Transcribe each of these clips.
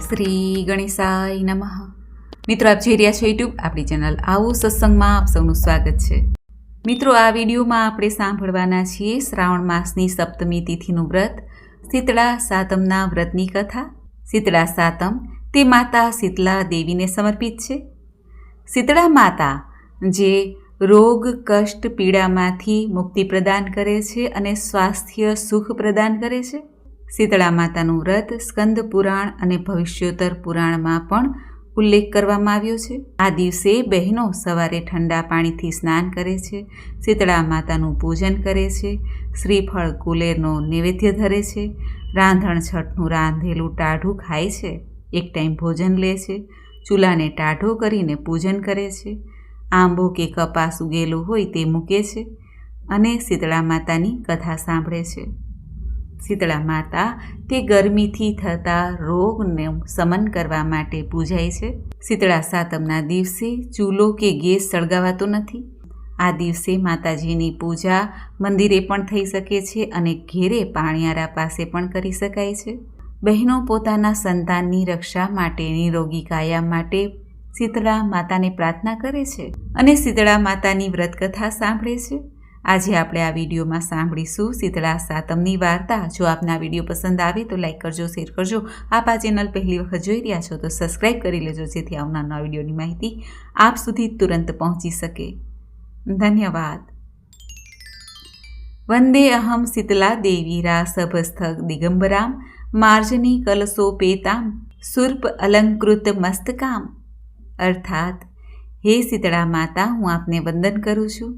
શ્રી ગણેશાય નમઃ. મિત્રો, આપ જોઈ રહ્યા છો યુટ્યુબ આપણી ચેનલ આવું સત્સંગમાં આપ સૌનું સ્વાગત છે. મિત્રો, આ વિડીયોમાં આપણે સાંભળવાના છીએ શ્રાવણ માસની સપ્તમી તિથિનું વ્રત, શીતળા સાતમના વ્રતની કથા. શીતળા સાતમ તે માતા શીતલા દેવીને સમર્પિત છે. શીતળા માતા જે રોગ કષ્ટ પીડામાંથી મુક્તિ પ્રદાન કરે છે અને સ્વાસ્થ્ય સુખ પ્રદાન કરે છે. શીતળા માતાનું વ્રત સ્કંદ પુરાણ અને ભવિષ્યોત્તર પુરાણમાં પણ ઉલ્લેખ કરવામાં આવ્યો છે. આ દિવસે બહેનો સવારે ઠંડા પાણીથી સ્નાન કરે છે, શીતળા માતાનું પૂજન કરે છે, શ્રીફળ કુલેરનો નૈવેદ્ય ધરે છે, રાંધણ છઠનું રાંધેલું ટાઢું ખાય છે, એક ટાઈમ ભોજન લે છે, ચૂલાને ટાઢો કરીને પૂજન કરે છે, આંબો કે કપાસ ઉગેલો હોય તે મૂકે છે અને શીતળા માતાની કથા સાંભળે છે. શીતળા માતા તે ગરમીથી થતા રોગને શમન કરવા માટે પૂજાય છે. શીતળા સાતમના દિવસે ચૂલો કે ગેસ સળગાવાતો નથી. આ દિવસે માતાજીની પૂજા મંદિરે પણ થઈ શકે છે અને ઘેરે પાણિયારા પાસે પણ કરી શકાય છે. બહેનો પોતાના સંતાનની રક્ષા માટે, નિરોગી કાયા માટે શીતળા માતાને પ્રાર્થના કરે છે અને શીતળા માતાની વ્રતકથા સાંભળે છે. આજે આપણે આ વિડીયોમાં સાંભળીશું શીતળા સાતમની વાર્તા. જો આપને આ વિડીયો પસંદ આવે તો લાઈક કરજો, શેર કરજો. આપ આ ચેનલ પહેલી વખત જોઈ રહ્યા છો તો સબસ્ક્રાઈબ કરી લેજો, જેથી આવનાર વિડીયોની માહિતી આપ સુધી તુરંત પહોંચી શકે. ધન્યવાદ. વંદે અહમ શીતલા દેવી રાસભસ્થગ દિગંબરામ માર્જની કલશોપેતામ સુર્પ અલંકૃત મસ્તકામ. અર્થાત, હે શીતળા માતા, હું આપને વંદન કરું છું,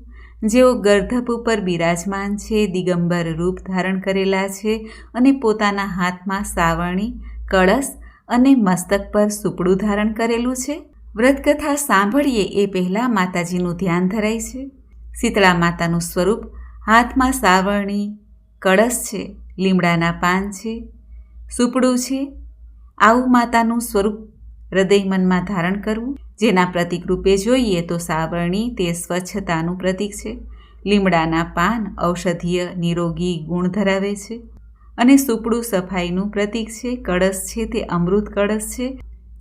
જેઓ ગર્ધપ ઉપર બિરાજમાન છે, દિગંબર રૂપ ધારણ કરેલા છે અને પોતાના હાથમાં સાવરણી, કળશ અને મસ્તક પર સુપડું ધારણ કરેલું છે. વ્રતકથા સાંભળીએ એ પહેલાં માતાજીનું ધ્યાન ધરાય છે. શીતળા માતાનું સ્વરૂપ હાથમાં સાવરણી, કળશ છે, લીમડાના પાન છે, સુપડું છે. આવું માતાનું સ્વરૂપ હૃદય મનમાં ધારણ કરવું. જેના પ્રતીક રૂપે જોઈએ તો સાવરણી તે સ્વચ્છતાનું પ્રતીક છે, લીમડાના પાન ઔષધીય નિરોગી ગુણ ધરાવે છે અને સુપડું સફાઈનું પ્રતીક છે. કળશ છે તે અમૃત કળશ છે,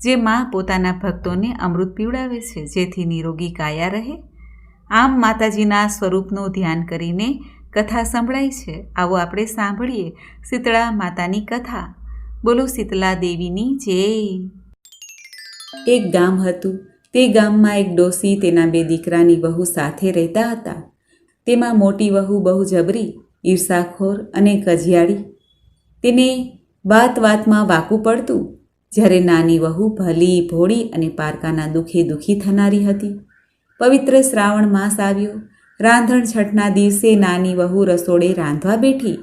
જે માં પોતાના ભક્તોને અમૃત પીવડાવે છે, જેથી નિરોગી કાયા રહે. આમ માતાજીના સ્વરૂપનું ધ્યાન કરીને કથા સંભળાય છે. આવો આપણે સાંભળીએ શીતળા માતાની કથા. બોલો શીતલા દેવીની જય. એક ગામ હતું. તે ગામમાં એક ડોસી તેના 2 દીકરાની વહુ સાથે રહેતા હતા. તેમાં મોટી વહુ બહુ જબરી, ઈર્ષાખોર અને કજિયાળી. તેને વાત વાતમાં વાકું પડતું, જ્યારે નાની વહુ ભલી ભોળી અને પારકાના દુઃખે દુઃખી થનારી હતી. પવિત્ર શ્રાવણ માસ આવ્યો. રાંધણ છઠના દિવસે નાની વહુ રસોડે રાંધવા બેઠી.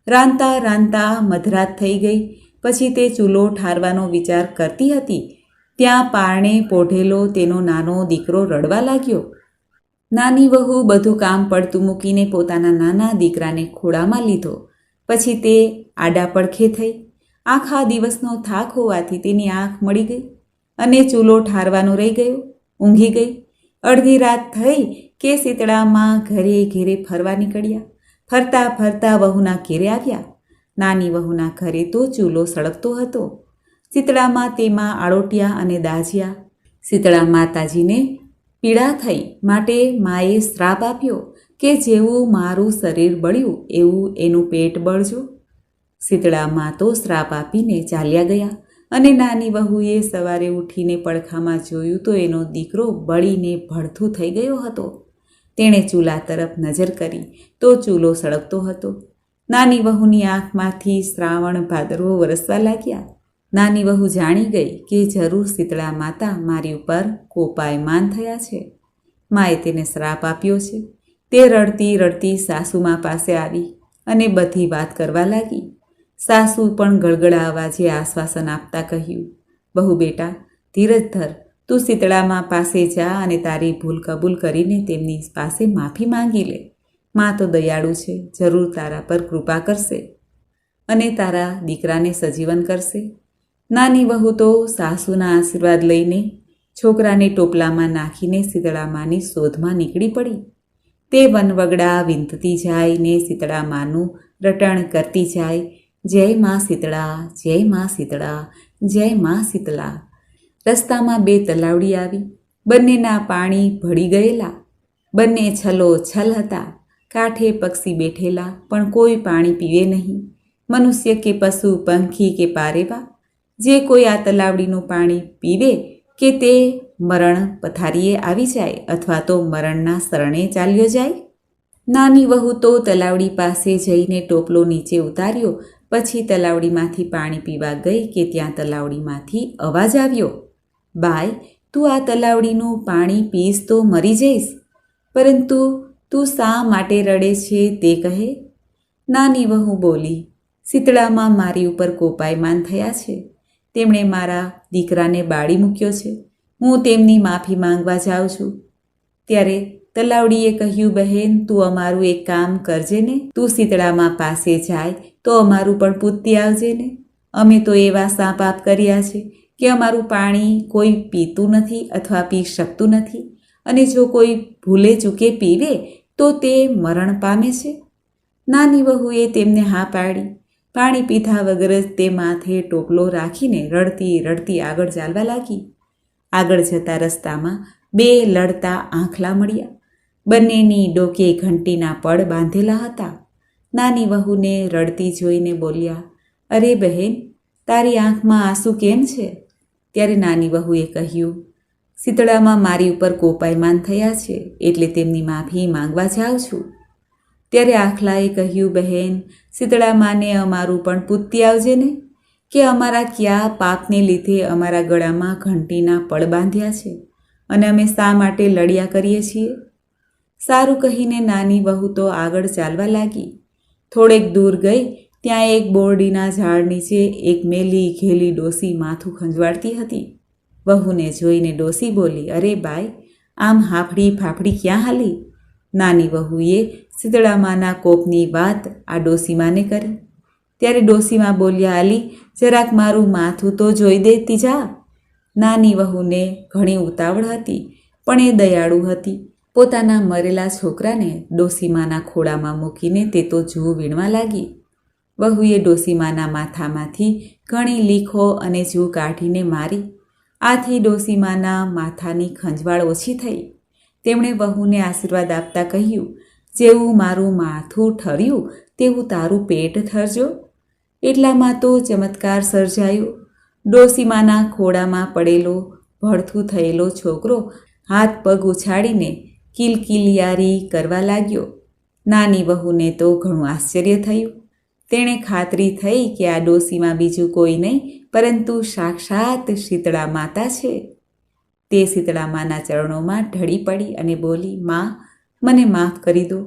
રાંધતા રાંધતા મધરાત થઈ ગઈ. પછી તે ચૂલો ઠારવાનો વિચાર કરતી હતી, ત્યાં પારણે પોઢેલો તેનો નાનો દીકરો રડવા લાગ્યો. નાની વહુ બધું કામ પડતું મૂકીને પોતાના નાના દીકરાને ખોળામાં લીધો. પછી તે આડા પડખે થઈ. આખા દિવસનો થાક હોવાથી તેની આંખ મળી ગઈ અને ચૂલો ઠારવાનો રહી ગયો. ઊંઘી ગઈ. અડધી રાત થઈ કે શીતળામાં ઘરે ઘેરે ફરવા નીકળ્યા. ફરતા ફરતા વહુના ઘેરે આવ્યા. નાની વહુના ઘરે તો ચૂલો સળગતો હતો. શીતળામાં તેમાં આળોટ્યા અને દાઝ્યા. શીતળા માતાજીને પીડા થઈ, માટે માએ શ્રાપ આપ્યો કે જેવું મારું શરીર બળ્યું એવું એનું પેટ બળજો. શીતળામાં તો શ્રાપ આપીને ચાલ્યા ગયા અને નાની વહુએ સવારે ઉઠીને પડખામાં જોયું તો એનો દીકરો બળીને ભડથું થઈ ગયો હતો. તેણે ચૂલા તરફ નજર કરી તો ચૂલો સળગતો હતો. નાની વહુની આંખમાંથી શ્રાવણ ભાદરવો વરસવા લાગ્યા. નાની વહુ જાણી ગઈ કે જરૂર શીતળા માતા મારી ઉપર કોપાયમાન થયા છે. માએ તેને શ્રાપ આપ્યો છે. તે રડતી રડતી સાસુમા પાસે આવી અને બધી વાત કરવા લાગી. સાસુ પણ ગળગળા અવાજે આશ્વાસન આપતા કહ્યું, બહુ બેટા, ધીરજ ધર. તું શીતળામા પાસે જા અને તારી ભૂલ કબૂલ કરીને તેમની પાસે માફી માંગી લે. મા તો દયાળુ છે, જરૂર તારા પર કૃપા કરશે અને તારા દીકરાને સજીવન કરશે. નાની વહુ તો સાસુના આશીર્વાદ લઈને છોકરાને ટોપલામાં નાખીને શીતળામાની શોધમાં નીકળી પડી. તે વનવગડા વીંધતી જાય ને શીતળામાનું રટણ કરતી જાય. જય માં શીતળા, જય માં શીતળા, જય માં શીતલા. રસ્તામાં બે તલાવડી આવી. બંનેના પાણી ભળી ગયેલા. બંને છલોછલ હતા. કાંઠે પક્ષી બેઠેલા, પણ કોઈ પાણી પીવે નહીં. મનુષ્ય કે પશુ, પંખી કે પારેવા, જે કોઈ આ તલાવડીનું પાણી પીવે કે તે મરણ પથારીએ આવી જાય અથવા તો મરણના શરણે ચાલ્યો જાય. નાની વહુ તો તલાવડી પાસે જઈને ટોપલો નીચે ઉતાર્યો. પછી તલાવડીમાંથી પાણી પીવા ગઈ કે ત્યાં તલાવડીમાંથી અવાજ આવ્યો, બાઈ, તું આ તલાવડીનું પાણી પીશ તો મરી જઈશ, પરંતુ તું શા માટે રડે છે તે કહે. નાની વહુ બોલી, શીતળામાં મારી ઉપર કોપાયમાન થયા છે. તેમણે મારા દીકરાને બાળી મૂક્યો છે. હું તેમની માફી માંગવા જાઉં છું. ત્યારે તલાવડીએ કહ્યું, બહેન, તું અમારું એક કામ કરજે ને. તું શીતળામાં પાસે જાય તો અમારું પણ પૂછતી આવજે ને. અમે તો એવા શા પાપ કર્યા છે કે અમારું પાણી કોઈ પીતું નથી અથવા પી શકતું નથી, અને જો કોઈ ભૂલે ચૂકે પીવે તો તે મરણ પામે છે. નાની વહુએ તેમને હા પાડી. પાણી પીધા વગર જ તે માથે ટોપલો રાખીને રડતી રડતી આગળ ચાલવા લાગી. આગળ જતા રસ્તામાં બે લડતા આંખલા મળ્યા. બંનેની ડોકે ઘંટીના પડ બાંધેલા હતા. નાની વહુને રડતી જોઈને બોલ્યા, અરે બહેન, તારી આંખમાં આંસુ કેમ છે? ત્યારે નાની વહુએ કહ્યું, શીતળામાં મારી ઉપર કોપાયમાન થયા છે, એટલે તેમની માફી માંગવા જાઉં છું. ત્યારે આંખલાએ કહ્યું, બહેન, શીતળામાને અમારું પણ પૂછતી આવજે ને, કે અમારા કયા પાપને લીધે અમારા ગળામાં ઘંટીના પડ બાંધ્યા છે અને અમે શા માટે લડ્યા કરીએ છીએ. સારું કહીને નાની વહુ તો આગળ ચાલવા લાગી. થોડેક દૂર ગઈ ત્યાં એક બોરડીના ઝાડ નીચે એક મેલી ઘેલી ડોસી માથું ખંજવાળતી હતી. વહુને જોઈને ડોસી બોલી, અરે બાઈ, આમ હાફડી ફાફડી ક્યાં હાલી? નાની વહુએ શીતળામાના કોપની વાત આ ડોસીમાને કરી. ત્યારે ડોસીમા બોલ્યા, આલી, જરાક મારું માથું તો જોઈ દેતી જા. નાની વહુને ઘણી ઉતાવળ હતી, પણ એ દયાળુ હતી. પોતાના મરેલા છોકરાને ડોસીમાના ખોળામાં મૂકીને તે તો જૂ વીણવા લાગી. વહુએ ડોસીમાના માથામાંથી ઘણી લીખો અને જૂ કાઢીને મારી. આથી ડોસીમાના માથાની ખંજવાળ ઓછી થઈ. તેમણે વહુને આશીર્વાદ આપતા કહ્યું, જેવું મારું માથું ઠર્યું તેવું તારું પેટ ઠરજો. એટલામાં તો ચમત્કાર સર્જાયો. ડોસીમાના ખોળામાં પડેલો ભડથું થયેલો છોકરો હાથ પગ ઉછાળીને કિલકિલિયારી કરવા લાગ્યો. નાની વહુને તો ઘણું આશ્ચર્ય થયું. તેણે ખાતરી થઈ કે આ ડોસીમાં બીજું કોઈ નહીં પરંતુ સાક્ષાત શીતળા માતા છે. તે શીતળામાના ચરણોમાં ઢળી પડી અને બોલી, માં, મને માફ કરી દો.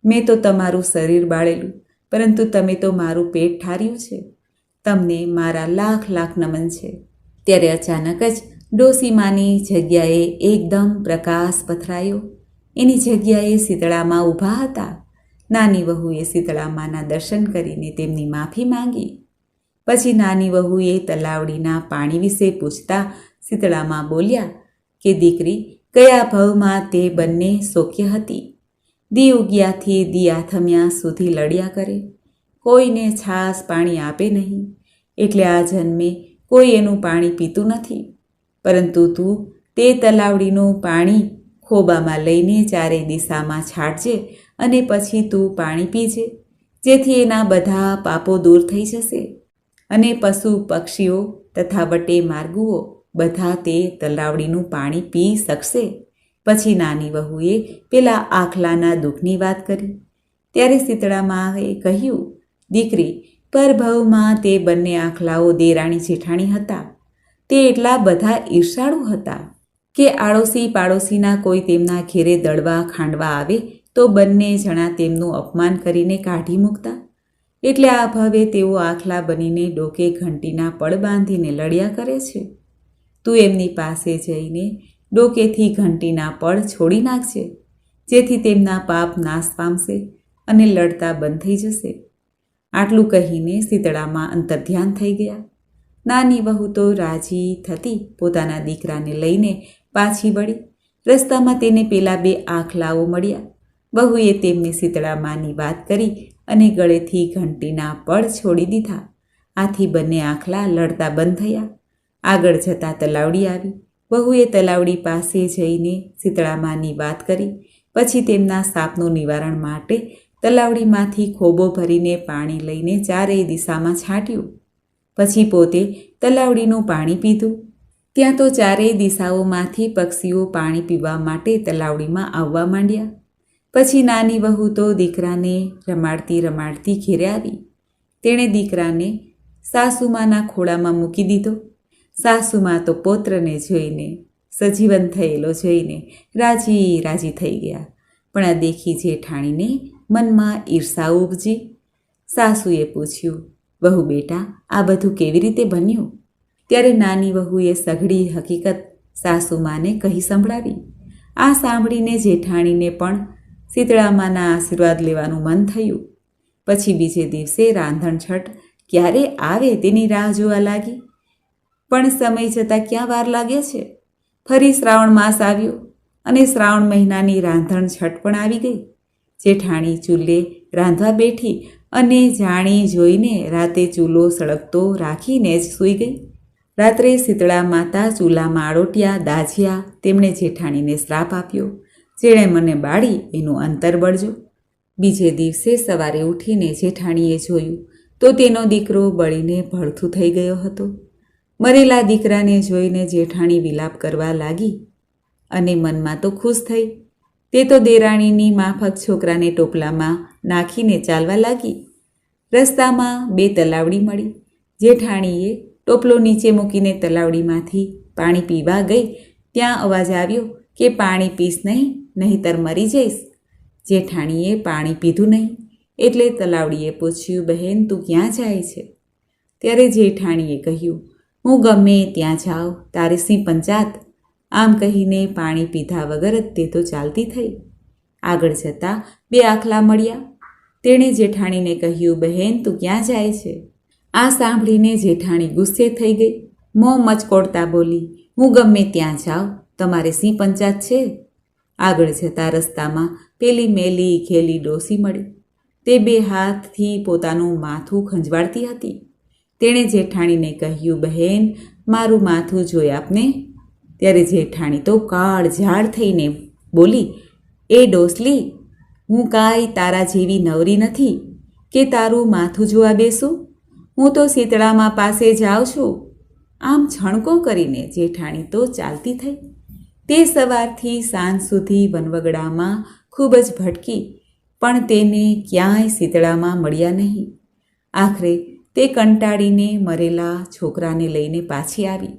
મેં તો તમારું શરીર બાળેલું, પરંતુ તમે તો મારું પેટ ઠાર્યું છે. તમને મારા લાખ લાખ નમન છે. ત્યારે અચાનક જ ડોસીમાની જગ્યાએ એકદમ પ્રકાશ પથરાયો. એની જગ્યાએ શીતળામાં ઊભા હતા. નાની વહુએ શીતળામાના દર્શન કરીને તેમની માફી માંગી. પછી નાની વહુએ તલાવડીના પાણી વિશે પૂછતા શીતળામાં બોલ્યા કે દીકરી, કયા ભવમાં તે બંને શોક્ય હતી. દી ઉગ્યાથી દી આથમ્યા સુધી લડ્યા કરે. કોઈને છાશ પાણી આપે નહીં, એટલે આ જન્મે કોઈ એનું પાણી પીતું નથી. પરંતુ તું તે તલાવડીનું પાણી ખોબામાં લઈને ચારે દિશામાં છાંટજે અને પછી તું પાણી પીજે, જેથી એના બધા પાપો દૂર થઈ જશે અને પશુ પક્ષીઓ તથા વટે માર્ગુઓ બધા તે તલાવડીનું પાણી પી શકશે. પછી નાની વહુએ પેલા આખલાના દુઃખની વાત કરી. ત્યારે શીતળામાએ કહ્યું, દીકરી, પરભવમાં તે બંને આખલાઓ દેરાણી જેઠાણી હતા. તે એટલા બધા ઈર્ષાળુ હતા કે આડોશી પાડોશીના કોઈ તેમના ઘેરે દળવા ખાંડવા આવે તો બંને જણા તેમનું અપમાન કરીને કાઢી મૂકતા. એટલે આ ભાવે તેઓ આખલા બનીને ડોકે ઘંટીના પડ બાંધીને લડ્યા કરે છે. તું એમની પાસે જઈને ડોકેથી ઘંટીના પડ છોડી નાખજે, જેથી તેમના પાપ નાશ પામશે અને લડતા બંધ થઈ જશે. આટલું કહીને શીતળામાં અંતર્ધ્યાન થઈ ગયા. નાની વહુ તો રાજી થતી પોતાના દીકરાને લઈને પાછી વળી. રસ્તામાં તેને પેલા બે આખલાઓ મળ્યા. વહુએ તેમને શીતળામાની વાત કરી અને ગળેથી ઘંટીના પડ છોડી દીધા. આથી બંને આખલા લડતા બંધ થયા. આગળ જતાં તલાવડી આવી. વહુએ તલાવડી પાસે જઈને શીતળામાની વાત કરી. પછી તેમના શાપનું નિવારણ માટે તલાવડીમાંથી ખોબો ભરીને પાણી લઈને ચારેય દિશામાં છાંટ્યું. પછી પોતે તલાવડીનું પાણી પીધું. ત્યાં તો ચારેય દિશાઓમાંથી પક્ષીઓ પાણી પીવા માટે તલાવડીમાં આવવા માંડ્યા. પછી નાની વહુ તો દીકરાને રમાડતી રમાડતી ઘેરે આવી. તેણે દીકરાને સાસુમાના ખોળામાં મૂકી દીધો. સાસુમા તો પૌત્રને જોઈને, સજીવન થયેલો જોઈને રાજી રાજી થઈ ગયા. પણ આ દેખી જેઠાણીને મનમાં ઈર્ષા ઉપજી. સાસુએ પૂછ્યું, વહુ બેટા, આ બધું કેવી રીતે બન્યું? ત્યારે નાની વહુએ સઘળી હકીકત સાસુમાને કહી સંભળાવી. આ સાંભળીને જેઠાણીને પણ શીતળામાના આશીર્વાદ લેવાનું મન થયું. પછી બીજે દિવસે રાંધણછટ ક્યારે આવે તેની રાહ જોવા લાગી. પણ સમય જતાં ક્યાં વાર લાગે છે. ફરી શ્રાવણ માસ આવ્યો અને શ્રાવણ મહિનાની રાંધણછટ પણ આવી ગઈ. જેઠાણી ચૂલે રાંધવા બેઠી અને જાણી જોઈને રાતે ચૂલો સળગતો રાખીને જ સૂઈ ગઈ. રાત્રે શીતળા માતા ચૂલામાં આળોટ્યા દાઝ્યા. તેમણે જેઠાણીને શ્રાપ આપ્યો, જેણે મને બાળી એનું અંતર બળજો. બીજે દિવસે સવારે ઉઠીને જેઠાણીએ જોયું તો તેનો દીકરો બળીને ભડથું થઈ ગયો હતો. મરેલા દીકરાને જોઈને જેઠાણી વિલાપ કરવા લાગી અને મનમાં તો ખુશ થઈ. તે તો દેરાણીની માફક છોકરાને ટોપલામાં નાખીને ચાલવા લાગી. રસ્તામાં બે તલાવડી મળી. જેઠાણીએ ટોપલો નીચે મૂકીને તલાવડીમાંથી પાણી પીવા ગઈ. ત્યાં અવાજ આવ્યો કે પાણી પીશ નહીં, નહીંતર મરી જઈશ. જેઠાણીએ પાણી પીધું નહીં એટલે તલાવડીએ પૂછ્યું, બહેન તું ક્યાં જાય છે? ત્યારે જેઠાણીએ કહ્યું, હું ગમે ત્યાં જાઉં, તારે શી પંચાત? આમ કહીને પાણી પીધા વગર જ તે તો ચાલતી થઈ. આગળ જતાં બે આખલા મળ્યા. તેણે જેઠાણીને કહ્યું, બહેન તું ક્યાં જાય છે? આ સાંભળીને જેઠાણી ગુસ્સે થઈ ગઈ. મોં મચકોડતા બોલી, હું ગમે ત્યાં જાઉં, તમારે શી પંચાત છે? આગળ જતાં રસ્તામાં પેલી મેલી ઘેલી ડોસી મળી. તે બે હાથથી પોતાનું માથું ખંજવાળતી હતી. તેણે જેઠાણીને કહ્યું, બહેન મારું માથું જોઈ આપને. ત્યારે જેઠાણી તો કાળઝાળ થઈને બોલી, એ ડોસલી, હું કાંઈ તારા જેવી નવરી નથી કે તારું માથું જોવા બેસું. હું તો શીતળામા પાસે જાઉં છું. આમ છણકો કરીને જેઠાણી તો ચાલતી થઈ. તે સવારથી સાંજ સુધી વનવગડામાં ખૂબ જ ભટકી, પણ તેને ક્યાંય શીતળામાં મળ્યા નહીં. આખરે તે કંટાળીને મરેલા છોકરાને લઈને પાછી આવી.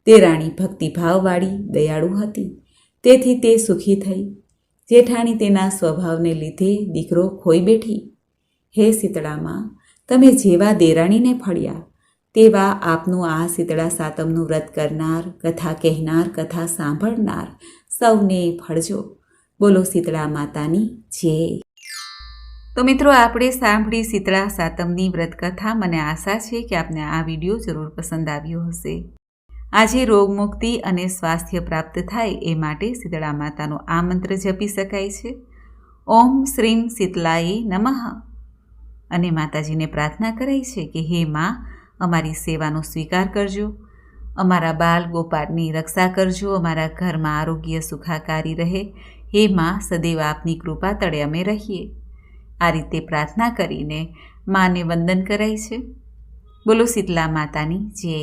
તે રાણી ભક્તિભાવવાળી દયાળુ હતી, તેથી તે સુખી થઈ. જેઠાણી તેના સ્વભાવને લીધે દીકરો ખોઈ બેઠી. હે શીતળામાં, તમે જેવા દેરાણીને ફળ્યા તેવા આપનું આ શીતળા સાતમનું વ્રત કરનાર, કથા કહેનાર, કથા સાંભળનાર સૌને ફળજો. બોલો શીતળા માતાની જય. તો મિત્રો, આપણે સાંભળી શીતળા સાતમની વ્રતકથા. મને આશા છે કે આપને આ વિડીયો જરૂર પસંદ આવ્યો હશે. આજે રોગમુક્તિ અને સ્વાસ્થ્ય પ્રાપ્ત થાય એ માટે શીતળા માતાનો આ મંત્ર જપી શકાય છે, ઓમ શ્રીમ શીતલાય નમઃ. અને માતાજીને પ્રાર્થના કરાય છે કે હે માં, અમારી સેવાનો સ્વીકાર કરજો, અમારા બાલ ગોપાળની રક્ષા કરજો, અમારા ઘરમાં આરોગ્ય સુખાકારી રહે. હે માં, સદૈવ આપની કૃપા તળે અમે રહીએ. આ રીતે પ્રાર્થના કરીને માને વંદન કરાય છે. બોલો શીતલા માતાની જય.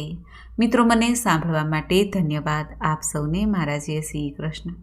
મિત્રો, મને સાંભળવા માટે ધન્યવાદ. આપ સૌને મારા જય શ્રી કૃષ્ણ.